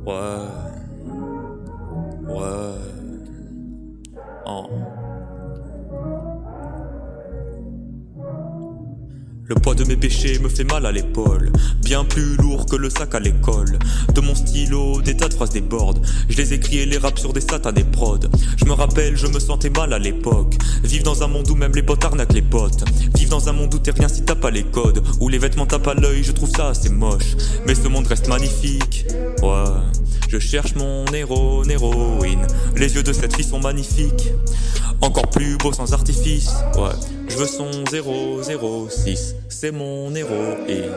Ouais, ouais, oh. Le poids de mes péchés me fait mal à l'épaule, bien plus lourd que le sac à l'école. De mon stylo, des tas de phrases débordent. Je les écris et les rappe sur des satanés prods. Je me rappelle, je me sentais mal à l'époque. Vivre dans un monde où même les potes arnaquent les potes. Vivre dans un monde où t'es rien si t'as pas les codes. Où les vêtements tapent à l'œil, je trouve ça assez moche. Mais ce monde reste magnifique, ouais. Je cherche mon héros, héroïne. Les yeux de cette fille sont magnifiques. Encore plus beau sans artifice, ouais. Je veux son 006, c'est mon héroïne.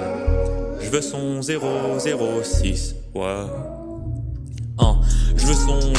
Je veux son 006, ouais. Je veux son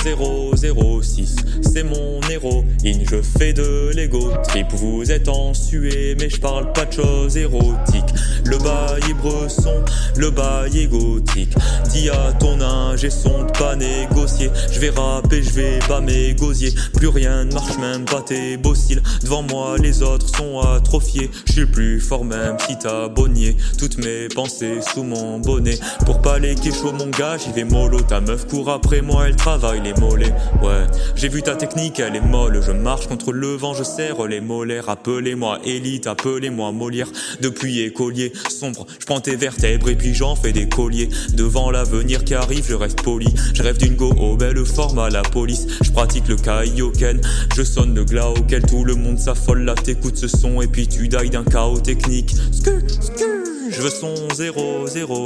006, c'est mon héroïne. Je fais de l'ego trip, vous êtes en suée, mais je parle pas de choses érotiques. Le bail est bresson, le bail est gothique. Dis à ton âge et son de pas négocier. Je vais rapper, je vais pas m'égosier. Plus rien ne marche, même pas tes beaux cils. Devant moi les autres sont atrophiés. Je suis le plus fort même si t'as bonnier. Toutes mes pensées sous mon bonnet. Pour pas les chaud mon gars, j'y vais mollo. Ta meuf court après moi, elle travaille les mollets. Ouais, j'ai vu ta technique, elle est molle. Je marche contre le vent, je serre les molaires. Appelez-moi élite, appelez-moi Molière. Depuis écolier sombre, je prends tes vertèbres et puis j'en fais des colliers. Devant l'avenir qui arrive, je reste poli. Je rêve d'une go au belle forme à la police. Je pratique le kaioken, je sonne le glas auquel tout le monde s'affole. Là t'écoutes ce son et puis tu dailles d'un chaos technique. Je veux son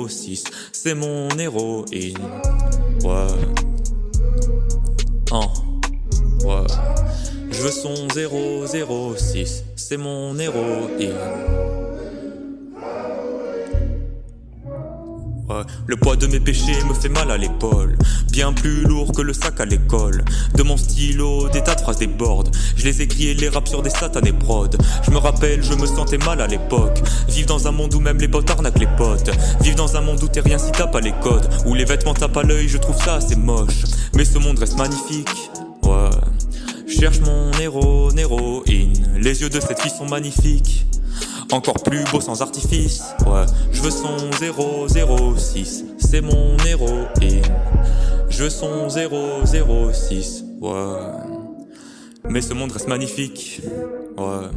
006, c'est mon héroïne. Ouais. Ouais. Je veux son 006, c'est mon héroïne. Ouais. Le poids de mes péchés me fait mal à l'épaule, bien plus lourd que le sac à l'école. De mon stylo, des tas de phrases débordent. Je les écris et les rappe sur des satanés prods. Je me rappelle, je me sentais mal à l'époque. Vivre dans un monde où même les potes arnaquent les potes. Vivre dans un monde où t'es rien si t'as pas les codes. Où les vêtements tapent à l'œil, je trouve ça assez moche. Mais ce monde reste magnifique, ouais. Je cherche mon héros, héroïne. Les yeux de cette fille sont magnifiques. Encore plus beau sans artifice, ouais. Je veux son 006, c'est mon héroïne. Je veux son 006, ouais. Mais ce monde reste magnifique, ouais.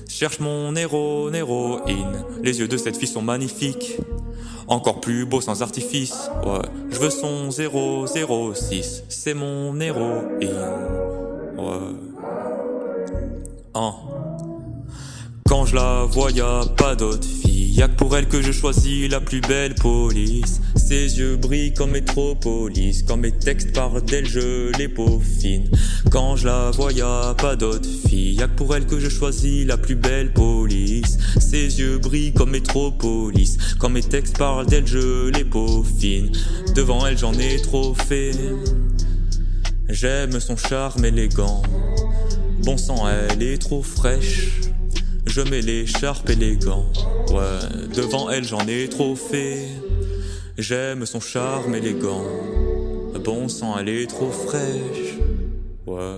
Je cherche mon héros, héroïne. Les yeux de cette fille sont magnifiques. Encore plus beau sans artifice, ouais. Je veux son 006, c'est mon héroïne, ouais. Quand je la vois, y'a pas d'autre fille. Y'a que pour elle que je choisis la plus belle police. Ses yeux brillent comme Métropolis. Quand mes textes parlent d'elle, je les peaufine. Quand je la vois, y'a pas d'autre fille. Y'a que pour elle que je choisis la plus belle police. Ses yeux brillent comme Métropolis. Quand mes textes parlent d'elle, je les peaufine. Devant elle, j'en ai trop fait. J'aime son charme élégant. Bon sang, elle est trop fraîche. Je mets l'écharpe et les gants, ouais. Devant elle j'en ai trop fait. J'aime son charme élégant. Bon sang, elle est trop fraîche, ouais.